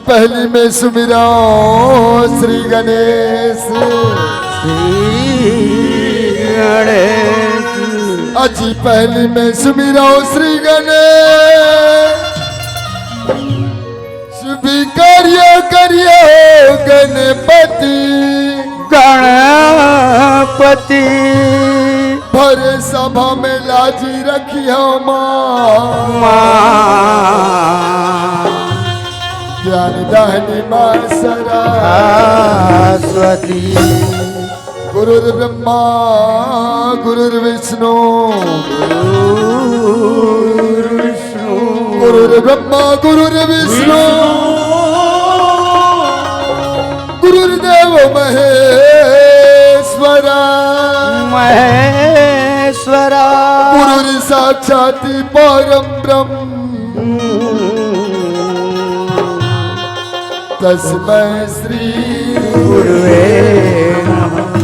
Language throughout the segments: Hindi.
पहली में सुमिरा श्री गणेश अजी पहली में सुमिरा श्री गणेश स्वीकार्य करियो गणपति गणपति भरे सभा में लाजी रखियो माँ ज्ञान दाहिनी माँ सरस्वती गुरुर्ब्रह्मा गुरुर्विष्णु गुरुर्ब्रह्मा गुरुर्विष्णु गुरुर्देव महेश्वरा महेश्वरा गुरुर् साक्षात् परं ब्रह्म तस्मै श्री गुरुवे नमः।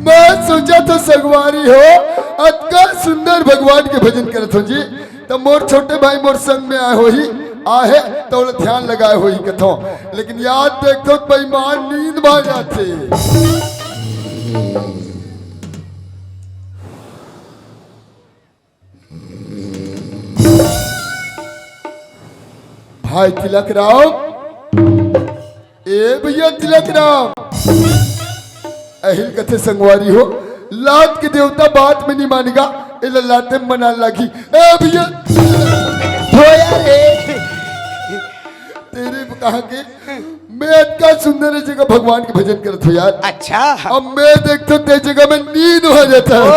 मैं सोचा तो सगवारी हो अतका सुंदर भगवान के भजन करत हो जी तो मोर छोटे भाई मोर संग में आए हो ही आहे तो ध्यान लगाए हो ही कथो लेकिन याद देखो बेईमान नींद भाग जाते भाई तिलक राव ए भैया तिलक राव अहिल कथे संगवारी हो लात के देवता बात में नहीं मानेगा इला लाते मना लगी ए भैया तेरे कहा के मैं इतना सुंदर जगह भगवान के भजन करत हो यार अच्छा अब मैं देखता ते जगह में नींद हो जाता है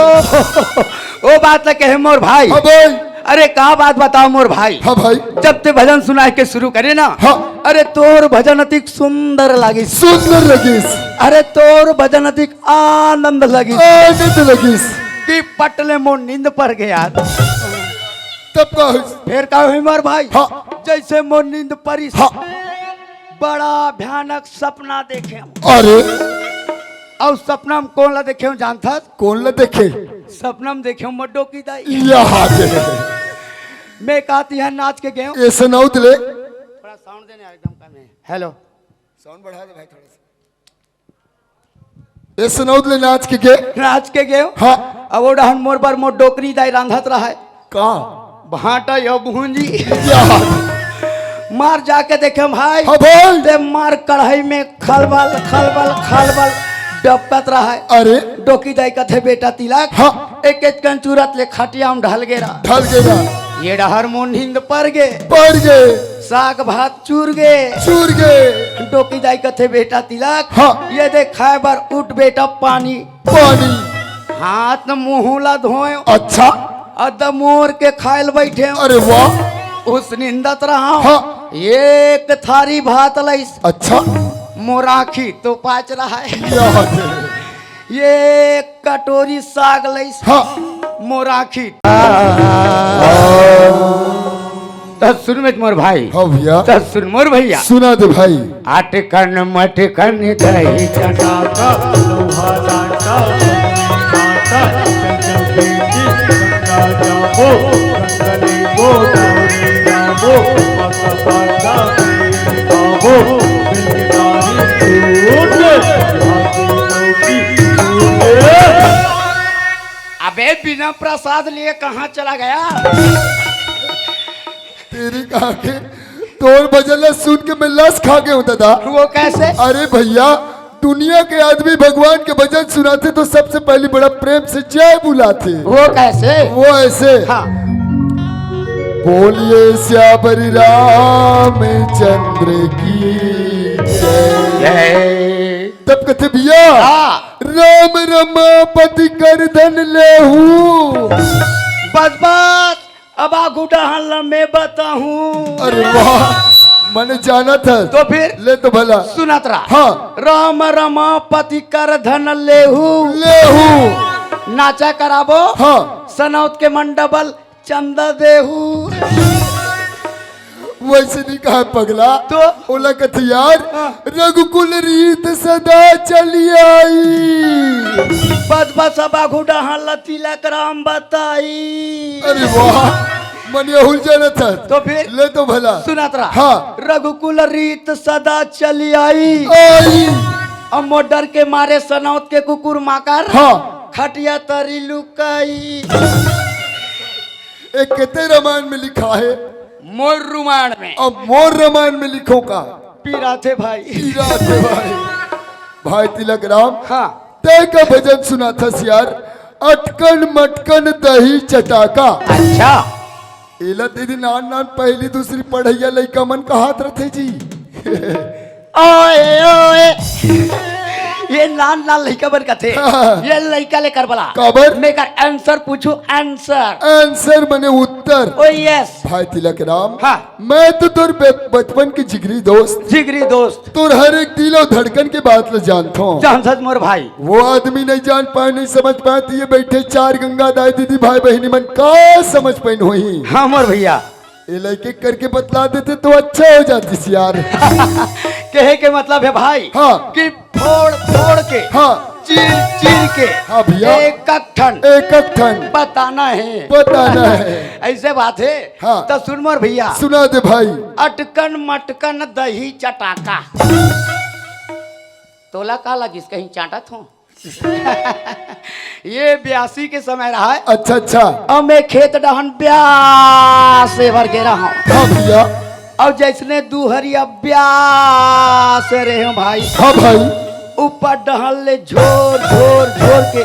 ओ बात न कहे मोर भाई हाँ भाई अरे कहा बात बताओ मोर भाई हाँ भाई जब ते भजन सुना के शुरू करे ना हाँ अरे तोर भजन अतिक सुंदर लगी सुंदर लगिस अरे तोर भजन अतिक आनंद लगी आनंद लगिस कि पटले मोर नींद पर गया तब का फिर का हुई मोर भाई हाँ जैसे मोर नींद परी हाँ बड़ा भयानक सपना देखे अरे और सपना में कौन ला देखे हूँ जानता कौन ला देखे सपना में देखे हूँ मड्डो की दाई यहाँ मैं कहती है नाच के गए ये सुनाओ ले थोड़ा साउंड देने एकदम कम है हेलो साउंड बढ़ा दे भाई थोड़ा सा ये सुनाओ ले नाच के गए हाँ अब वो डहन मोर पर मोर डोकरी दाई रांधत रहा है कहाँ भाटा यो भूंजी यहाँ मार जाके देखे भाई हाँ भाई ते मार कढ़ाई में खलबल खलबल खलबल डबकत रहा है अरे डोकी दाई कथे बेटा तिलक हाँ एक एक कंचूरत ले खटिया में ढल गेरा ढल गया ये डहर मोन नींद पर गे पड़ गए साग भात चूर चूर गए डोकी दाई कथे बेटा तिलक हाँ ये देख खाए बार उठ बेटा पानी पानी हाथ न मुँहला धोए अच्छा अद मोर के खायल बैठे अरे वाह उस निंदत रहा हाँ एक थारी भात लईस अच्छा मोराखी तो पाच रहा है यहाँ ये कटोरी साग लईस हाँ मोराखी सुन में मोर भाई हाँ भैया सुन मोर भैया सुना दे भाई आटकन मटकन दही चना का लोहा डांटा अबे बिना प्रसाद लिए कहाँ चला गया तेरी कहा के तोर भजन सुन के मैं लस खा के होता था वो कैसे अरे भैया दुनिया के आदमी भगवान के भजन सुनाते तो सबसे पहले बड़ा प्रेम से जय बुलाते वो कैसे वो ऐसे हाँ बोलिए श्यामरी रामचंद्र की जय तब कहते भैया राम रमापति कर धन ले बस बस अब आगूटा हल्ला मैं बताऊं अरे वाह मैंने जाना था तो फिर ले तो भला सुनत रहा हाँ राम रमापति कर धन लेहू लेहू नाचा कराबो हाँ सनौत के मंडबल चंदा देहू वैसे नहीं कहा पगला तो ओला कथी यार रघुकुल रीत सदा चली आई। बस बस बाघू डहाल तिलक राम बताई। अरे वाह मनिया हुल जाना था तो फिर ले तो भला सुनात रहा। हाँ रघुकुल रीत सदा चली आई। आई अब मोडर के मारे सनौत के कुकुर माकर हाँ खटिया तरी लुकाई। एक कहते रामायण में लिखा है मोर रुमाण में अब मोर रामायण में लिखो का पीरा थे भाई। हीरा थे भाई भाई तिलक राम हाँ तय का भजन सुना था सियार अटकन मटकन दही चटाका। अच्छा एला दीदी नान नान पहली दूसरी पढ़ैया लइका मन का हाथ रथे जी। ओए ओए ये लाल लाल लड़का बन का थे ये लड़का लेकर बला काबर मैं कर आंसर पूछू आंसर। आंसर मने उत्तर। ओ यस भाई तिलक राम हाँ मैं तो तुर बचपन की जिगरी दोस्त जिगरी दोस्त तुर हर एक दिल और धड़कन के बात ल जानता हूँ। जान सच मोर भाई वो आदमी नहीं जान पाए नहीं समझ पाए तो ये बैठे चार गंगा दाई दीदी भाई बहनी मन का समझ पाइन हुई। हाँ मोर भैया ये लड़के करके बतला देते तो अच्छा हो जाती सी यार। कहे के मतलब है भाई हाँ कि फोड़ फोड़ के हाँ चीर चीर के हाँ भैया एक ठन एक ठन बताना है बताना है। ऐसे बात है हाँ तो सुन मोर भैया सुना दे भाई अटकन मटकन दही चटाका तोला का लगिस कहीं चाटत हो। ये 82 के समय रहा है। अच्छा अच्छा अब मैं खेत डहन ब्यास से भर के रहा हूँ। हाँ भैया अब जैसने दूहरिया ब्यास से रहे हूँ भाई। हाँ भाई ऊपर डहन ले झोर झोर झोर के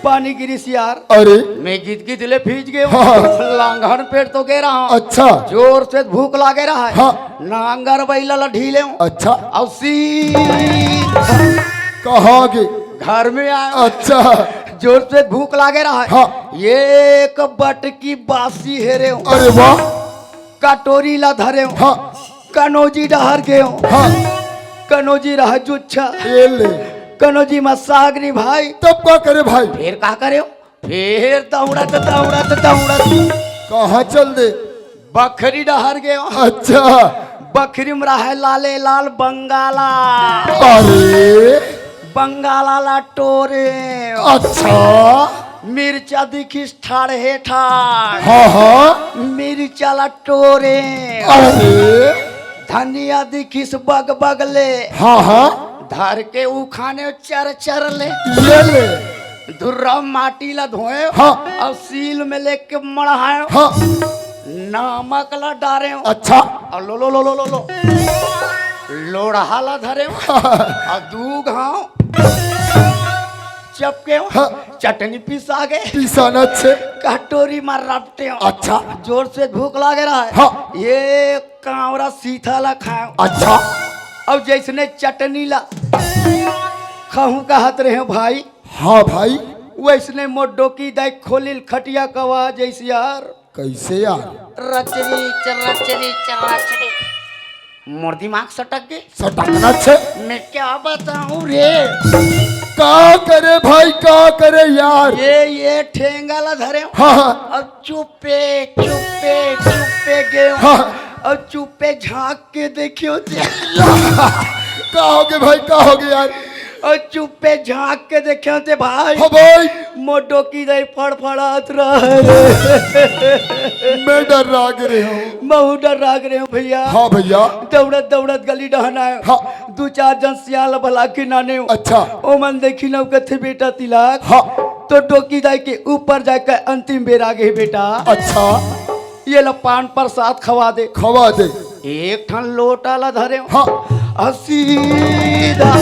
पानी गिरिस यार। अरे मैं गीत गीत ले भीज गए हाँ। लांघन पेड़ तो गे रहा हूँ। अच्छा जोर से भूख लागे रहा है। हाँ नांगर बैला ढीले हूँ। अच्छा अब सीधा कहाँ गे घर में आया। अच्छा जोर से भूख लागे रहा है। हाँ ये एक बट की बासी हेरे हूँ। अरे वाह कटोरी ला धरे हूँ। हाँ कनौजी डहर गए हूँ। हाँ कनौजी रहा जुच्छा ये ले कनौजी में सागरी भाई। तब क्या करे भाई फिर का करे हो फिर दौड़त दौड़त दौड़त कहाँ चल दे बकरी डहर गए हो। अच्छा बकरी में रहा लाले लाल बंगाला अरे बंगाला ला टोरे अच्छा मिर्चा दिखिस ठाड़े ठाड़ हाँ हाँ मिर्चा ला टोरे अरे धनिया दिखिस बग बगले हाँ हाँ धर के उखाने चर चर ले ये ले धुर्रा माटी ला धोए हाँ अब सील में लेके मढ़ाए हाँ नमक ला डारे अच्छा और लो लो लो लो लो लो लोढ़ा ला धरे और दू घाव चपके हाँ चटनी पिसा गए पिसाना छे कटोरी में रपटे अच्छा जोर से भूख लागे रहा है। हाँ ये कावड़ा सीथा ला खाए अच्छा अब जैसने चटनी ला खाऊं कहत रहे भाई। हाँ भाई वैसने मोडो की दाई खोलिल खटिया कवा जैसी यार कैसे यार रचरी चरचरी चराचरी मोर दिमाग सटक गए। सटकना छे मैं क्या बताऊं रे का करे भाई का करे यार ये ठेंगा ला धरे हाँ हाँ अब चुपे चुपे चुपे गए हाँ अब चुपे झांक के देखियो का हो गए भाई का हो गए यार और चुपे झांक के देखियो ते भाई हाँ भाई मोटो की दई फड़फड़ात रहे मैं डर राग रहे हूँ बहु डर राग रहे हो भैया। हाँ भैया दौड़त दौड़त गली डहना है। हाँ दो चार जन सियाल भला के नाने हो। अच्छा ओ मन देखी न कथे बेटा तिलक हाँ तो डोकी दाई के ऊपर जाकर अंतिम बेर आ गए बेटा। अच्छा ये लो पान प्रसाद खवा दे खवा दे एक ठन लोटा ला धरे हाँ और सीधा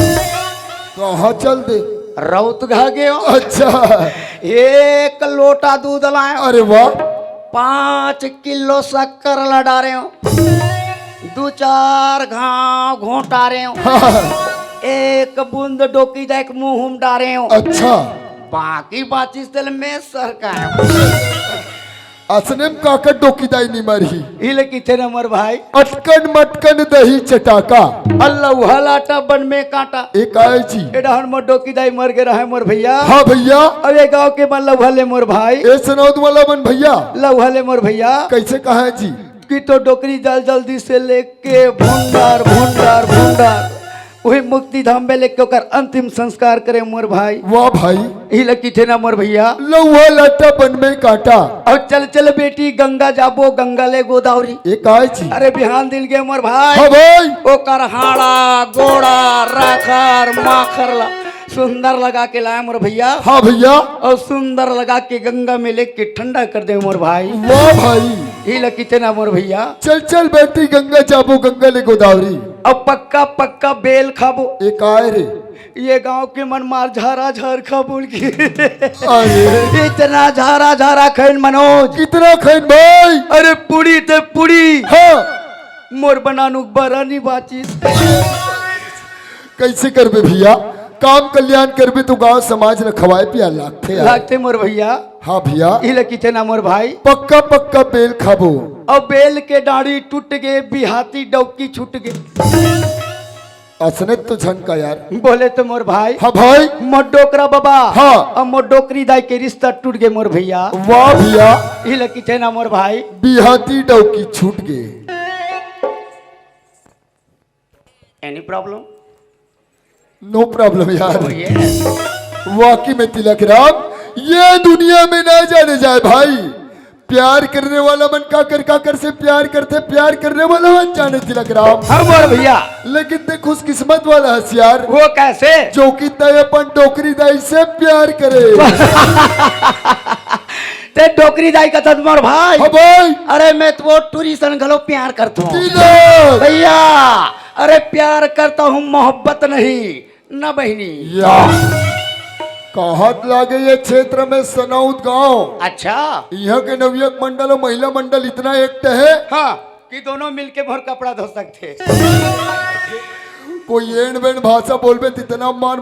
कहाँ चल दे रौत घा गए हो। अच्छा एक लोटा दूध लाए अरे वाह 5 किलो शक्कर लड़ा रहे हो 2-4 घाव घोटा रहे हो हाँ, एक बूंद डोकी जा एक मुंह डारे हो अच्छा बाकी बाचिस तेल में सरका असने में काकर डोकीदाई नहीं मरी हिले किथे नंबर भाई अटकन मटकन दही चटाका अल्लाह हलाटा बन में काटा एक आए जी एडहन में डोकी दाई मर गए रहे मोर भैया। हाँ भैया अब ये गांव के मन लवहले मोर भाई ए सनौद वाला मन भैया लवहले मोर भैया कैसे कहा है जी की तो डोकरी जल जल्दी से लेके भुंडार भुंडार भुंडार वही मुक्ति धाम में लेके ओकर अंतिम संस्कार करे मोर भाई। वाह भाई, ही लकी थे ना मोर भैया। लौहा लाटा बन में काटा। और चल चल बेटी गंगा जाबो गंगा ले गोदावरी। एक आय जी। अरे बिहान दिल गे मोर भाई। हाँ भाई। ओकर हाड़ा गोड़ा राखर माखर ला सुंदर लगा के लाया मोर भैया। हाँ भैया। और सुंदर लगा के गंगा में लेके ठंडा कर दे मोर भाई। वाह भाई, ही लकी थे ना मोर भैया। चल चल बेटी गंगा जाबो गंगा ले गोदावरी। अब पक्का पक्का बेल खाबो। एक आय रे। ये गांव के मन मार झारा झार खा बोल के अरे इतना झारा झारा खैन मनोज। कितना खैन भाई। अरे पुड़ी ते पुड़ी। हाँ मोर बनानु बरानी बाची। कैसे करबे भैया, काम कल्याण करबे तो गांव समाज ने खवाए पिया लागते यार। लागते मोर भैया। हाँ भैया। ही लकी थे ना मोर भाई। पक्का पक्का बेल खाबो। और बेल के डाड़ी टूट गए बिहाती डौकी छूट गए। असने तो झनका यार। बोले तो मोर भाई। हाँ भाई। मोडोकरा बाबा। हाँ। और मोडोकरी दाई के रिश्ता टूट गए मोर भैया। वाह भैया। ही लकी थे ना मोर भाई। बिहाती डौकी छूट गए। Any problem? नो प्रॉब्लम यार। Oh, वाकई में तिलक राम, ये दुनिया में ना जाने जाए भाई। प्यार करने वाला मन काकर से प्यार करते, प्यार करने वाला मन जाने तिलक राम। हाँ मोर भैया। लेकिन ते खुशकिस्मत वाला हसियार वो कैसे? जो कि तय अपन डोकरी दाई से प्यार करे। ते डोकरी दाई का मोर भाई। हाँ भाई। अरे मैं तो वो टूरी सन घलो प्यार करता हूँ तिलक भैया। अरे प्यार करता हूँ मोहब्बत नहीं न बहनी। या कहत लागे ये क्षेत्र में सनौत गांव। अच्छा। यहाँ के नवयुवक मंडल और महिला मंडल इतना एकट है हाँ कि दोनों मिलके भर कपड़ा धो सकते। कोई एंड बेंड भाषा बोलबे तो इतना मार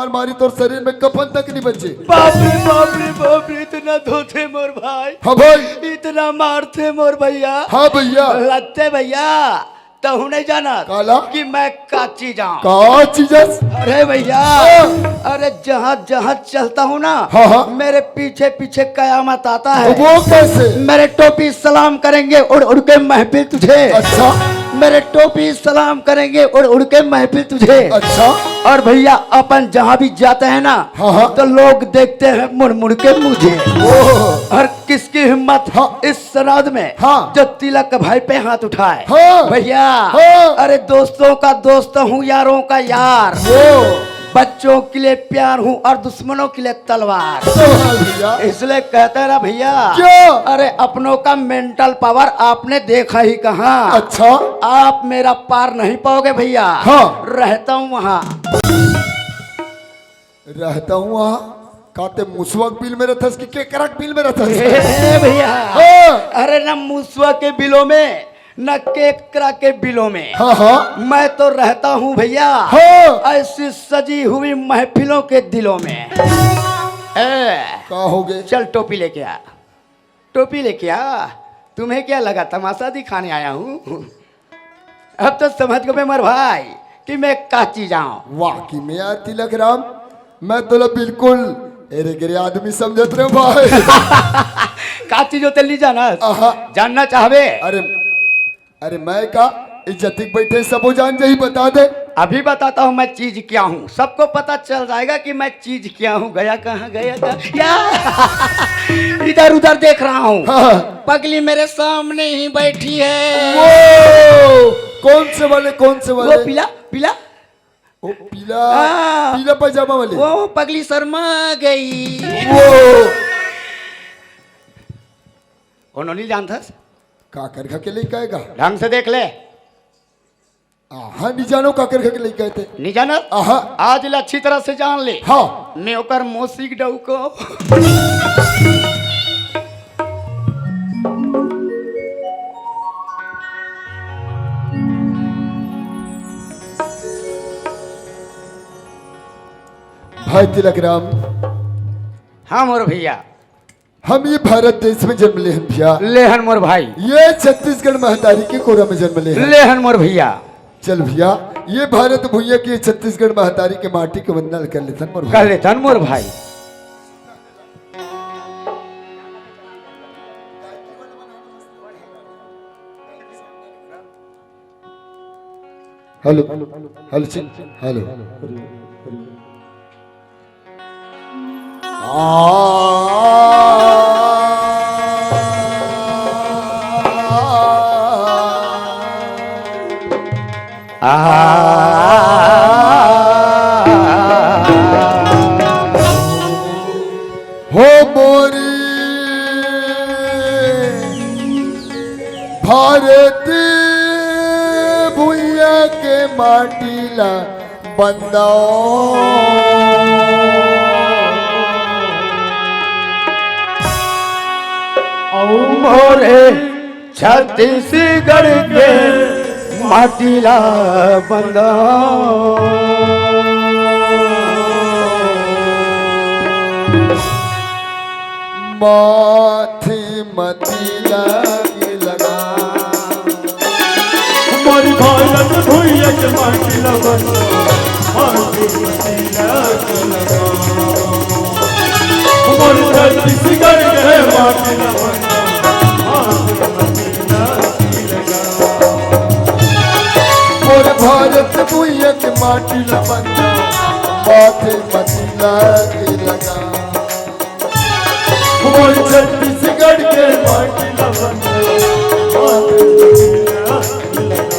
मारी तो शरीर में कफन तक नहीं बचे। बाप रे इतना धोते मोर भाई। हाँ भाई। इतना मारते मोर भैया। हाँ भैया। लगते भैया तो हूँ नहीं जाना काला कि मैं काची जाऊँ। का चीजस? अरे भैया। अरे जहाँ जहाँ चलता हूँ ना। हाँ हाँ। मेरे पीछे पीछे कयामत आता है। वो कैसे? मेरे टोपी सलाम करेंगे उड़ उड़ के महफिल तुझे। अच्छा। मेरे टोपी सलाम करेंगे उड़ उड़ के महफिल तुझे। अच्छा। और भैया अपन जहाँ भी जाते हैं ना। हाँ हाँ। तो लोग देखते हैं मुड़ मुड़ के मुझे। और किसकी हिम्मत हाँ। इस सराद में हाँ। जो तिलक भाई पे हाथ उठाए। हाँ। भैया। हाँ। अरे दोस्तों का दोस्त हूँ यारों का यार। वो बच्चों के लिए प्यार हूँ और दुश्मनों के लिए तलवार। सवाल भैया। इसलिए कहते हैं ना भैया। क्या? अरे अपनों का मेंटल पावर आपने देखा ही कहाँ। अच्छा। आप मेरा पार नहीं पाओगे भैया। हाँ। रहता हूँ वहाँ। रहता हूँ वहाँ काते मुसवक बिल में रहता कि केकरक बिल में रहता? भैया। हाँ। अरे न मुसवा के बिलों में न केकरा के बिलों में। हाँ हाँ। मैं तो रहता हूँ भैया। हाँ। ऐसी सजी हुई महफिलों के दिलों में। का हो गए? चल टोपी लेके आ। टोपी लेके आ। तुम्हें क्या लगा तमाशा दिखाने आया हूँ? अब तो समझ गए मेरे भाई कि मैं काची जाऊं। वाकई में यार तिलक राम, मैं तो बिल्कुल एरे गिरे आदमी समझत रहे भाई। काची जो तेली जाना आहा। जानना चाहवे? अरे मैं का इज्जतिक बैठे सबो जान जाही बता दे। अभी बताता हूँ मैं चीज क्या हूँ। सबको पता चल जाएगा कि मैं चीज क्या हूँ। गया कहाँ इधर उधर देख रहा हूँ। हाँ। पगली मेरे सामने ही बैठी है। वो कौन से वाले? वो पीला पीला। ओ पीला। हाँ। पीला पजामा वाले। वो पगली शर्मा गई। वो नहीं जानता काकर खा के लेके आएगा? ढंग से देख ले। हाँ नहीं जानो काकर खा के लेके आए थे। नहीं जाना? आहा। आज ले अच्छी तरह से जान ले। हाँ। मैं ओकर मोसिक डऊ को। भाई तिलक राम, हाँ मोर भैया। हम ये भारत देश में जन्म ले हैं भैया। लेहन मोर भाई। ये छत्तीसगढ़ महतारी के कोरा में जन्म ले हैं। लेहन मोर भैया। चल भैया, ये भारत भूया की छत्तीसगढ़ महतारी के माटी के वंदना कर लेथन मोर भाई। कर लेथन मोर भाई। हेलो हेलो हेलो हो मोरी भारती भुइया के माटीला मोरे छत्तीसगढ़ के माटीला बंदा माथे मतीला के लगा हमारी भारत भुइया के माटीला बंदा माटी मतीला के लगा हमारी छत्तीसगढ़ के माटीला बंदा माटी मतीला के लगा मोर भारत भुइया के माटीला बंदा माथे मतीला के लगा हमारी छत्तीसगढ़ के माटीला बंदा माटी मतीला के लगा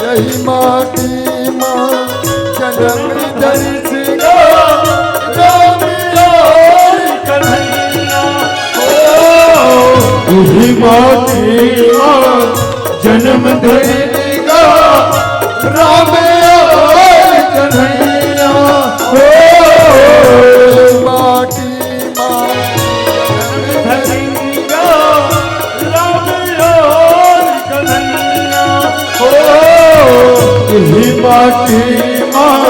यही माटी माँ जन्म धरि जन्म धरेगा राम कन्हैया माटी माँ धरेगा राम और कन्हैया यही माटी माँ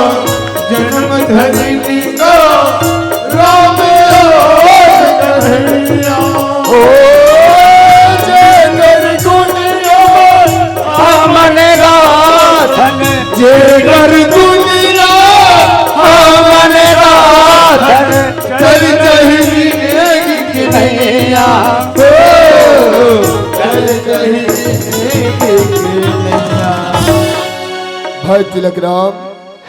जन्म धरेगा राम और कन्हैया जेगर दुनिया हमन राधन चल जही की नैया चल जही की नैया। भाई तिलक राम,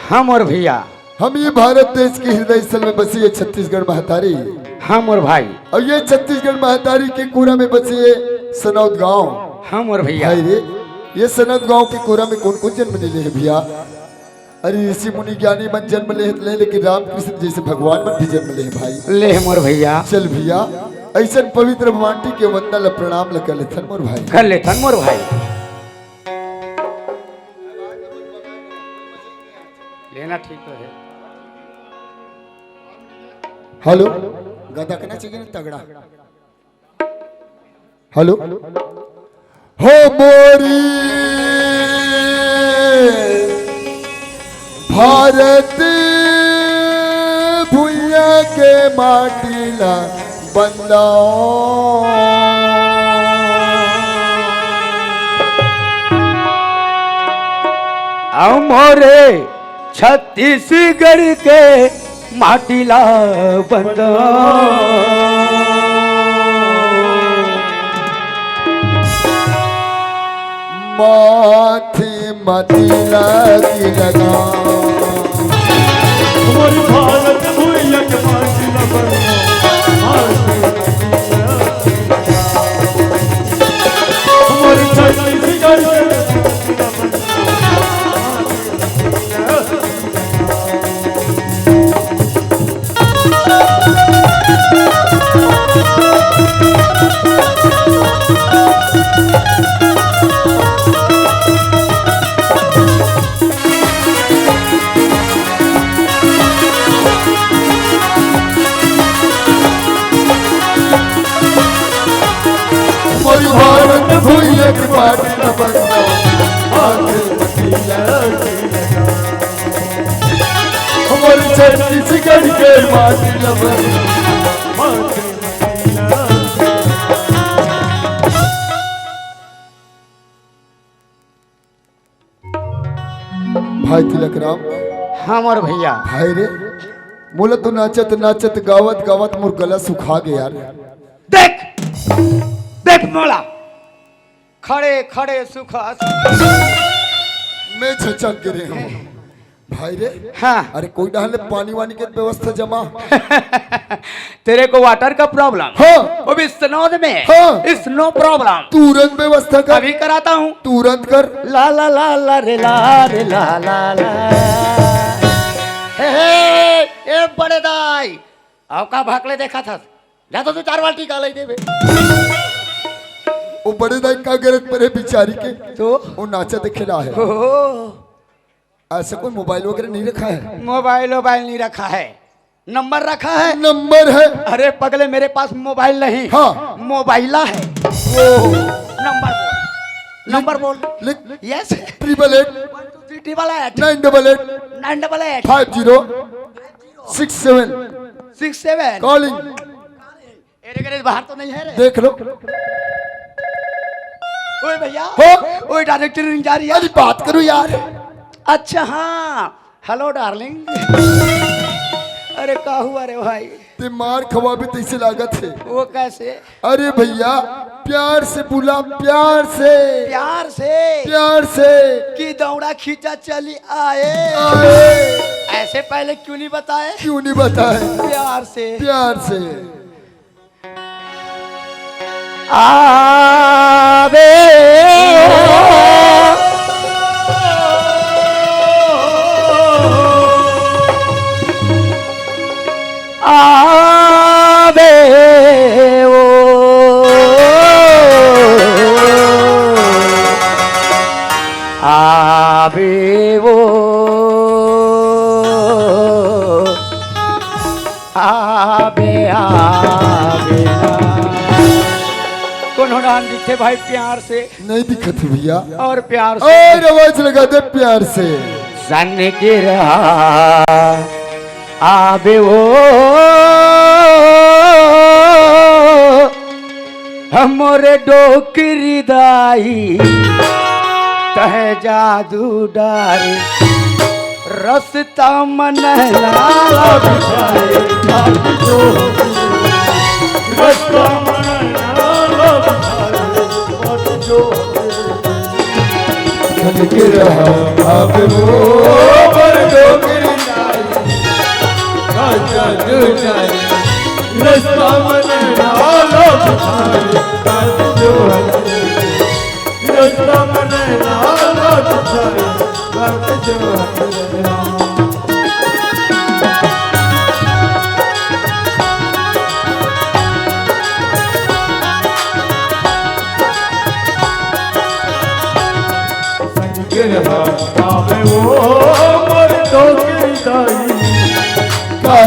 हम और भैया, हम ये भारत देश के हृदय स्थल में बसी है छत्तीसगढ़ महतारी, हम और भाई, और ये छत्तीसगढ़ महतारी के कोरा में बसी है सनौद गांव। हम और भैया, भाई रे, ये सनद गांव के कोरा में कौन कौन जन्म ले है भैया? अरे ऋषि मुनि ज्ञानी मन जन्म ले, लेकिन रामकृष्ण जैसे भगवान मन भी जन्म ले भाई। ले मोर भैया, चल भैया ऐसा पवित्र माटी के वंदना ल प्रणाम ल कर लेथन मोर भाई। कर लेथन मोर भाई। लेना ठीक तो है। हेलो गदा करना चाहिए ना तगड़ा। हेलो हो मोरी भारत भुइया के माटीला बंदा आओ मोरे छत्तीसगढ़ के माटीला बंदा माथे मतीला की लगा हमारी भारत भुइया के माटीला बंदा माटी मतीला के लगा हमारी छत्तीसगढ़ के माटीला भारत भुइया के माटीला बंदा माथे मतीला की लगा हमारी छत्तीसगढ़ के माटीला बंदा भाई तिलक राम हाँ मोर भैया। भाई रे मोला तो नाचत नाचत गावत गावत मोर गला सुखा गया यार। देख देख मोला खड़े खड़े सुखा। मैं छचक गिरे हूँ भाई रे। हाँ अरे कोई डाले पानी वानी की व्यवस्था जमा। तेरे को वाटर का प्रॉब्लम? हाँ वो भी स्नो में। हाँ। स्नो प्रॉब्लम तुरंत व्यवस्था कर। अभी कराता हूँ। तुरंत कर। ला ला ला ला रे ला रे ला ला ला। ए बड़े दाई अब का भागले देखा था जा तो तू 4 बाल्टी का ले दे बे। वो बड़े दाई का गरज परे बिचारी के तो वो नाचा देखे रहा है। ओ ऐसा कोई मोबाइल वगैरह नहीं रखा है? मोबाइल नहीं रखा है, नंबर रखा है। नंबर है? अरे पगले मेरे पास मोबाइल नहीं। हाँ मोबाइला है। ओ नंबर बोल लिख। Yes 888 988 50 67 calling. बाहर तो नहीं है रे। देख लो। ओए भैया हो ओए डायरेक्टर रिंग जा रही है। अरे बात करो यार। अच्छा हाँ हेलो डार्लिंग। अरे का हुआ रे भाई? ते मार खवा भी तैसे लागत है। वो कैसे? अरे भैया प्यार से बुला, प्यार से प्यार से प्यार से कि दौड़ा खींचा चली आए। ऐसे पहले क्यों नहीं बताए? क्यों नहीं बताए? प्यार से प्यार से आवे आवे ओ आवे वो आवे आवे कौन डान दिखे भाई प्यार से? नहीं दिखत है भैया। और प्यार से और आवाज लगा दे प्यार से। सन गिरा आबे वो हमरे डोकरी दाई तह जादू डारे रसता मन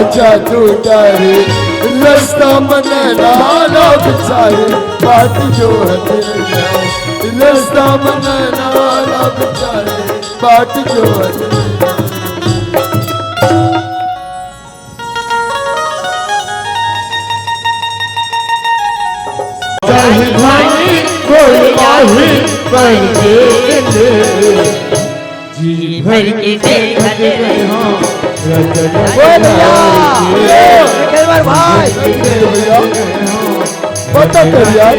जादू डारे रास्ता मन नाला बिचारे बात जो है रास्ता मन नाला बिचारे बात जो है। जी भर के देखते हो भाई बता कर यार।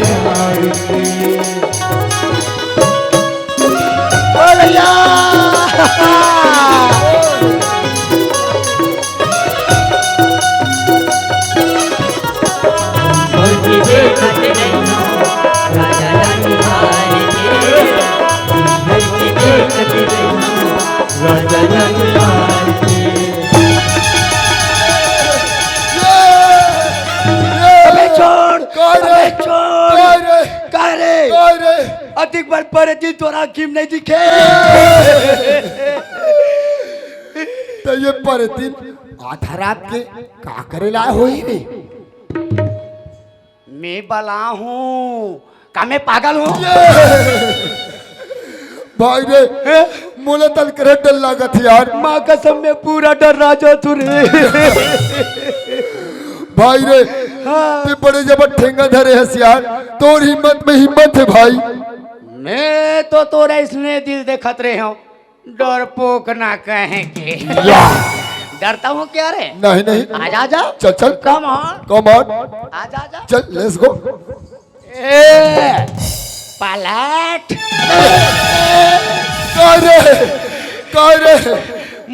भैया भर के देखते हो राजा रानी हार के भर के देखते हो राजा रानी हार के। अधिक बार पर दिल तोरा किम नहीं दिखे। तो ये पर दिन आधा रात के का करे लाए हो ही नहीं। मैं बला हूँ का मैं पागल हूँ? भाई रे मोला तल कर डर लागत यार। माँ कसम में पूरा डर राजा तू रे। भाई रे ते बड़े जबर ठेंगा धरे हस यार। तोर हिम्मत में हिम्मत है भाई। मैं तो तोरा इसने दिल देखत रहे हो डरपोक ना कहें के या डरता हूँ क्या रे? नहीं नहीं आजा आजा चल चल कम ऑन कम ऑन आजा आजा चल लेट्स गो ए पलट करे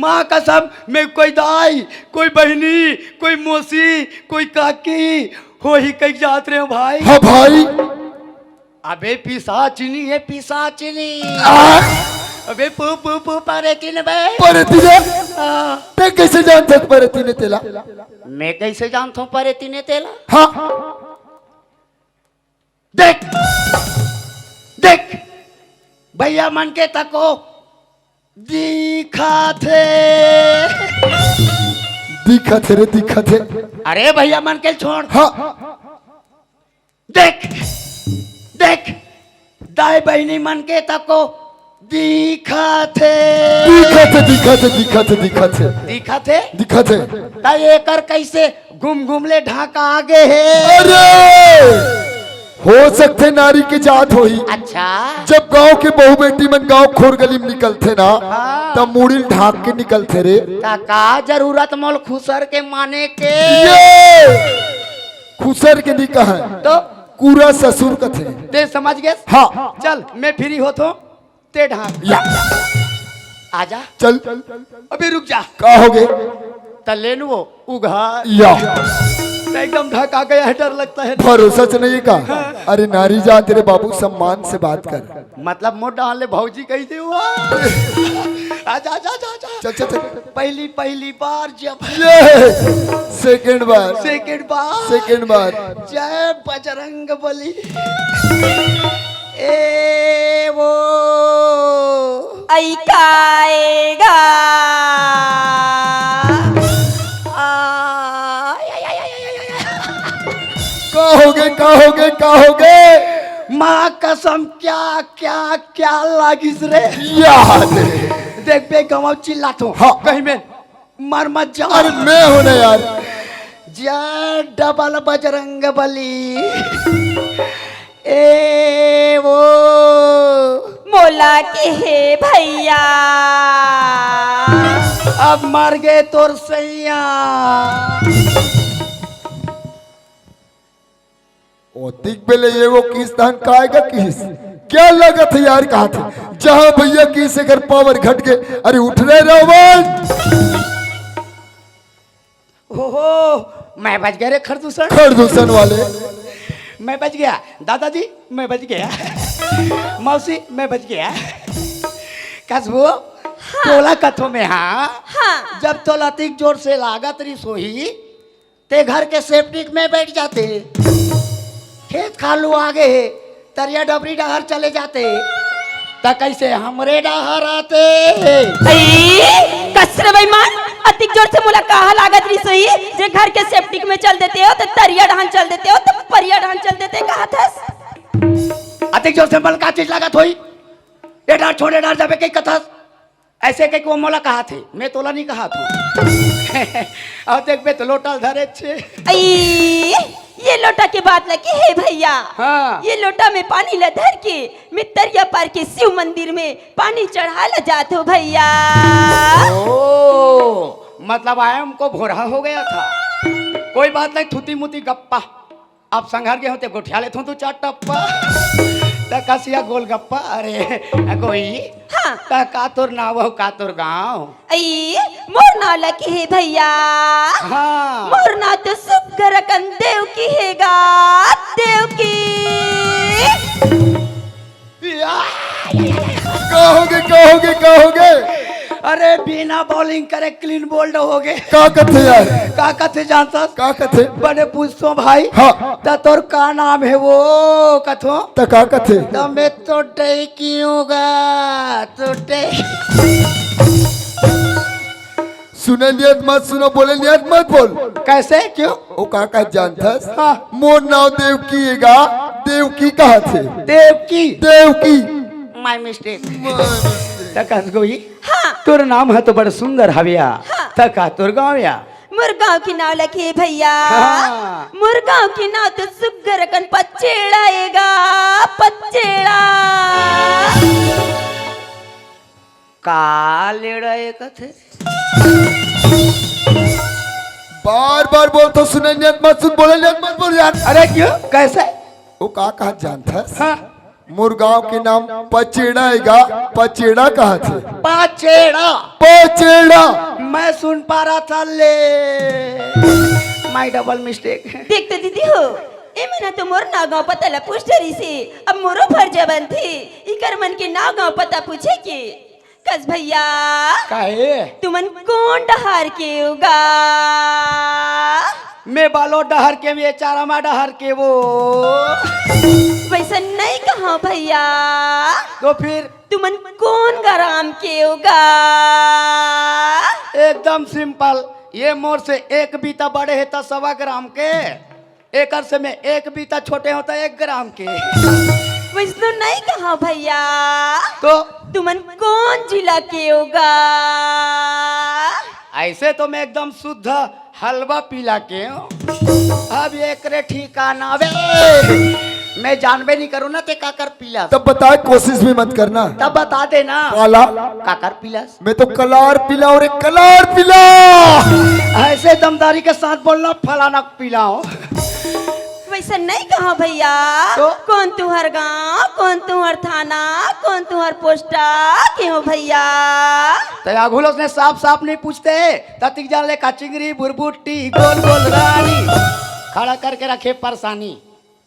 माँ कसम मैं कोई दाई कोई बहनी कोई मौसी कोई काकी हो ही कहीं जात रहे हो भाई। हाँ भाई अबे पिशाचिनी है पिशाचिनी अबे पू पू पू पारे तीन बे पर तिने हाँ। ते कैसे जानता पर तिने तेला मैं कैसे जानता हूँ पारे तीने तेला? हाँ देख देख भैया मन के तको दिखा थे दिखा थे अरे भैया मन के छोड़ हाँ देख देख दाई बहनी मन के तको दिखा थे दिखा थे ताई एकर कैसे घूम ले ढाका आगे है। अरे हो सकते नारी की जात हो ही अच्छा जब गांव के बहू बेटी मन गांव खोर गली में निकलते ना हाँ। तब मुड़ी ढाक के निकलते रे का जरूरत मोल खुसर के माने के ये खुसर के नहीं कहा तो पूरा ससुर का थे ते समझ गए। हाँ चल मैं फ्री हो तो ते ढाक या आजा चल अभी रुक जा का हो गए तलेन वो उघार या तो एकदम ढका गया है डर लगता है। भरोसा से नहीं का अरे नारी जा तेरे बाबू सम्मान से बात कर मतलब मोट डाले भौजी कही थी हुआ आजा आजा आजा आजा चल चल चल पहली बार जब ये सेकंड सेकंड बार जय बजरंग बली ए वो ऐकाएगा का हो गए माँ कसम क्या क्या क्या लागिस रे याद देख बे गवाओ चिल्लातो हाँ। कहीं में मर मत जा। अरे मैं हूं ना यार जय डबल बजरंग बली ए वो मोला के हे भैया अब मर गए तोर सैया। ओतिक बेले ये वो किस धान काएगा किस क्या लगत है यार कहा था जहां भैया की से अगर पावर घट गए अरे उठ रहे रावण हो मैं बच गया रे खरदूषण खरदूषण वाले मैं बच गया दादाजी मैं बच गया मौसी मैं बच गया कसबो तोला कथो में हाँ। जब तो लतीक जोर से लागत रही सोही ते घर के सेप्टिक में बैठ जाते खेत खालू आगे तरिया डबरी डहर चले जाते त कैसे हमरे डहर आते कसर बेईमान अतिक जोर से मुला कहा लागत रही सोई जे घर के सेप्टिक में चल देते हो तो तरिया ढान चल देते हो तो परिया ढान चल देते कहा था अतिक जोर से मल का चीज लागत होई ये डार छोड़े डार जाबे कई कथा ऐसे कई को मोला कहा थे मैं तोला नहीं कहा था अब देख बे तो लोटा धरे छे ये लोटा के बात लगी है भैया हाँ। ये लोटा में पानी ला धर के मैं तरिया पार के शिव मंदिर में पानी चढ़ा ला जात हो भैया। ओ मतलब आया हमको भोरा हो गया था कोई बात नहीं थूती मुती गप्पा अब संघार गए होते गोठिया ले तू चार टप्पा तकसिया गोल गप्पा अरे कोई हाँ। का तोर नाव हो का तोर गाँव मोर ना लगी है भैया हाँ। मोर ना तो सुगर कन देव की है गा देव की कहोगे अरे बिना बॉलिंग करे क्लीन बोल्ड हो गए का कथे यार का कथे जानता का कथे बने पूछतो भाई हाँ त तोर का नाम है वो कथो त का कथे तो मैं तो डे क्योंगा तो डे सुने नियत मत सुनो बोले नियत मत बोल कैसे क्यों ओ काका जानता हाँ। मोर नाव देवकी हैगा देवकी कहा थे देवकी देवकी माय मिस्टेक तक गोई हाँ। तोर नाम है तो बड़ा सुंदर हविया हाँ। तका तोर गाँवया मुर्गांव की नाव लगी है भैया हाँ। मुर्गांव की नाव तो सुगर कन पचेड़ाएगा पचेड़ा का पाचेड़ा एक थे। बार बार बोल तो सुने नियत मत सुन, बोले नियत मत बोल यार। अरे क्यों कैसे? वो का कहा जानता है? हाँ मुरगांव के नाम पचेड़ा आएगा, पचेड़ा कहा थे? पाचेड़ा। पचेड़ा। मैं सुन पा रहा था ले, माय डबल मिस्टेक। देखते दीदी हो ए मना तो मोर नाव गाँव पता ला पूछ रही से, अब मोरो फर्ज बनती इकर मन के नाव गाँव पता पूछे के। कस भैया काहे? तुमन कौन डहार के उगा? मैं बालो डहर के भी चारामा डहर के वो। वैसा नहीं कहा भैया, तो फिर तुमन कौन गराम के उगा? एकदम सिंपल, ये मोर से एक बीता बड़े है तो 1.25 ग्राम के, एक से में एक बीता छोटे होता 1 ग्राम के। वैसा तो नहीं कहा भैया, तो तुमन कौन जिला के उगा? ऐसे तो मैं एकदम शुद्ध हलवा पीला के हूँ। अब एक रे ठिकाना बे, मैं जानबे नहीं करूँ ना ते काकर पीला। तब बताए, कोशिश भी मत करना। तब बता देना काला काकर पीला। मैं तो कलार पीला और एक कलार पीला। ऐसे दमदारी के साथ बोलना फलाना पीला हो। वैसा नहीं कहा भैया, तो? कौन तुहर गाँव, कौन तुहर थाना, कौन तुहर पोस्टा के हो भैया? तो आघुल उसने साफ साफ नहीं पूछते, ततिक जान ले काचिंगरी बुरबुट्टी गोल गोल रानी खड़ा करके रखे परेशानी।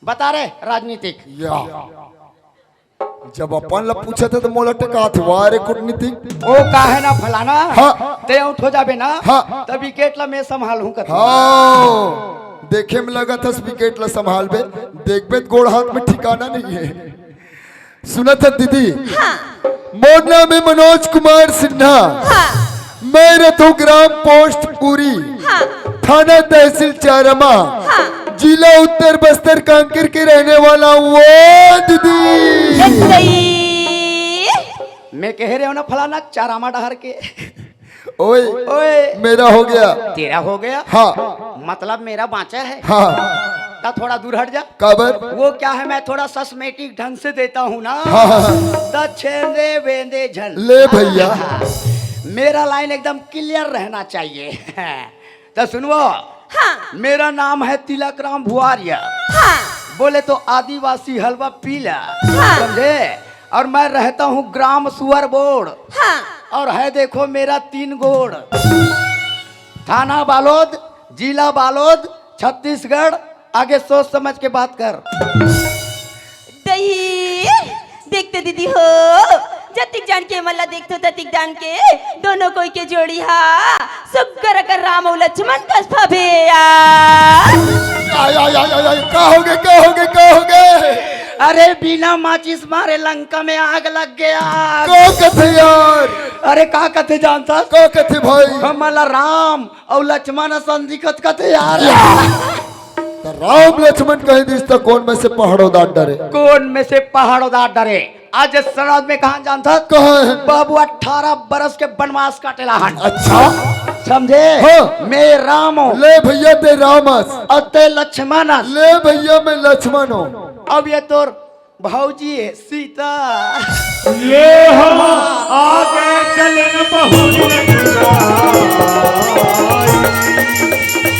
बता रहे राजनीतिक या जब अपन ला पूछा था तो मोला टका हुआ रे कूटनीतिक। ओ काहे ना फलाना। हाँ। ते आउट हो जाबे ना। हाँ। तब विकेट ला मैं संभाल हूँ कत। हाँ देखे में लगा था विकेट ला संभाल बे, देखबे गोड़ हाथ में ठिकाना नहीं है। सुना था दीदी? हाँ। मोर नाम है मनोज कुमार सिन्हा। हाँ। मैं रहता ग्राम पोस्ट पूरी, हाँ। थाना तहसील चारमा, हाँ। जिला उत्तर बस्तर कांकेर के रहने वाला वो दीदी। मैं कह रहे हो ना फलाना चारामा डहर के। ओए ओए मेरा हो गया। तेरा हो गया? हाँ मतलब मेरा बाँचा है। हाँ। ता थोड़ा दूर हट जा। काबर? वो क्या है, मैं थोड़ा सस्मेटिक ढंग से देता हूँ ना। हाँ, हाँ, ता छेंदे वेंदे झल। ले भैया। मेरा लाइन एकदम क्लियर रहना चाहिए। तो सुनो। हाँ। मेरा नाम है तिलक राम भुआरिया। हाँ। बोले तो आदिवासी हलवा पीला। हाँ। समझे? और मैं रहता हूँ ग्राम सुअर बोर्ड। हाँ। और है देखो मेरा 3 गोड़। थाना बालोद, जिला बालोद, छत्तीसगढ़। आगे सोच समझ के बात कर। दही देखते दीदी हो, जतिक जान के मल्ला देखते ततिक जान के दोनों कोई के जोड़ी हा सुकर कर राम और लक्ष्मण कस फबे कहोगे? अरे बिना माचिस मारे लंका में आग लग गया। को कथे यार? अरे का कथे जानता? को कथे भाई? हमारा राम और लक्ष्मण संदिकत कथे यार। तो राम लक्ष्मण कहीं दिसता कौन में से पहाड़ों दाट डरे? कौन में से पहाड़ों दाट डरे? आज सराद में कहा जानता? कहाँ है? बाबू 18 बरस के बनवास काटेला हन। अच्छा समझे? हाँ। मैं राम हूँ। ले भैया ते रामस। अते लक्ष्मण। ले भैया मैं लक्ष्मण हूँ। अब ये तोर भाऊजी है सीता। ये हम आगे चले न बहुरी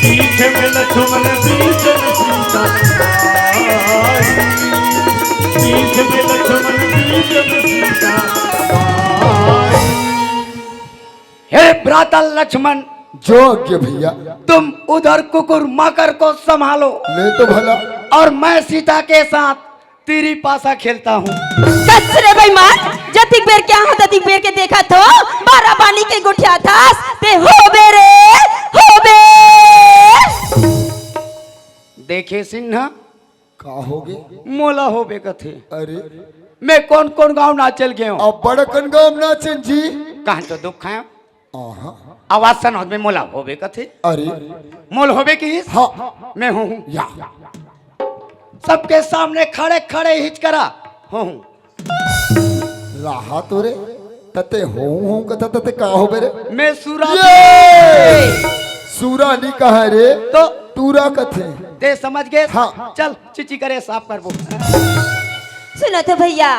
पीछे में लक्ष्मण बीच में सीता, पीछे में लक्ष्मण बीच में सीता। हे भ्राता लक्ष्मण, जो आज्ञा भैया। तुम उधर कुकुर मकर को संभालो ले तो भला। और मैं सीता के साथ तीरी पासा खेलता हूँ। कसरे भाई मान जतिक बेर क्या हो ततिक बेर के देखा तो 12 पानी के गुठिया था ते हो बेरे हो बे। देखे सिन्हा का होगे? मोला हो बे कथे। अरे मैं कौन कौन गांव ना चल गया हूँ। अब बड़कन गाँव नाचन जी। कहाँ तो दुख है। आहा। आवाज सनौद में मोला हो बे कथे। अरे मोल हो बे की हाँ मैं हूँ। या सबके सामने खड़े खड़े हिचकरा हूँ। राहा तो रे तते हो कथा तते का हो बेरे? मैं सूरा ये सूरा नहीं कहा रे तो तूरा कथे। ते समझ गए। हाँ। चल चिची करे साफ कर वो। सुनो तो भैया,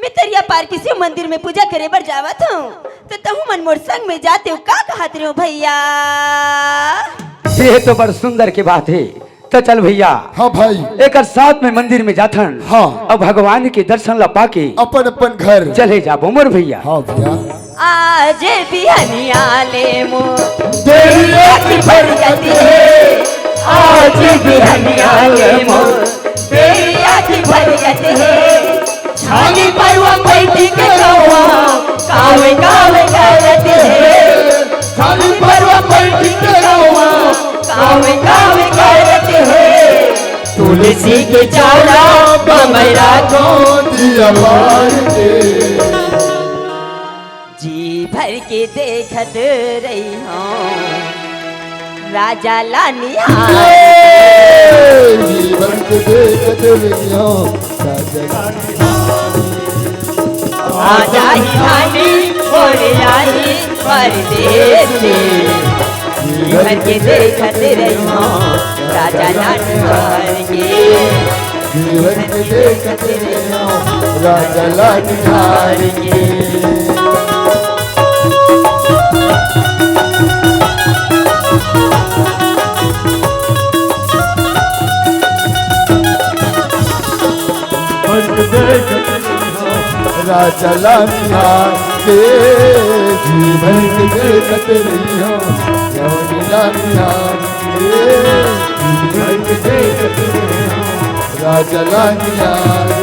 मैं तरिया पार किसी मंदिर में पूजा करे बर जावत हूँ तो तहु मन मोर संग में जाते हो का कहत रहे हो भैया? ये तो बड़ सुंदर की बात है। तो चल भैया हाँ भाई एक साथ में मंदिर में जाथन। हाँ। अब भगवान के दर्शन ला पाके अपन अपन घर चले जा मोर भैया। हाँ भैया आज भी हनियाले मो तेरी आँख भर जाती है आज भी हनियाले मो तेरी आँख भर जाती है छानी परवा बैठी के कौवा कावे कावे करते है खाली परवा बैठी के रहुआ कावे कावे करते है तुलसी के चौरा बमरा को दिया बार के जी भर के देखत रही हूँ राजा लानिहार जीवन के देखत रहियो आजा ही धानी और आई परदेश से जीवन के देखत रही हूँ राजा लानिहार के जीवन के देखत रहियो राजा लानिहार के राजा लानिहार के जीवन के देखत रहियो लानिहार के जीवन के देखत रहियो राजा लानिहार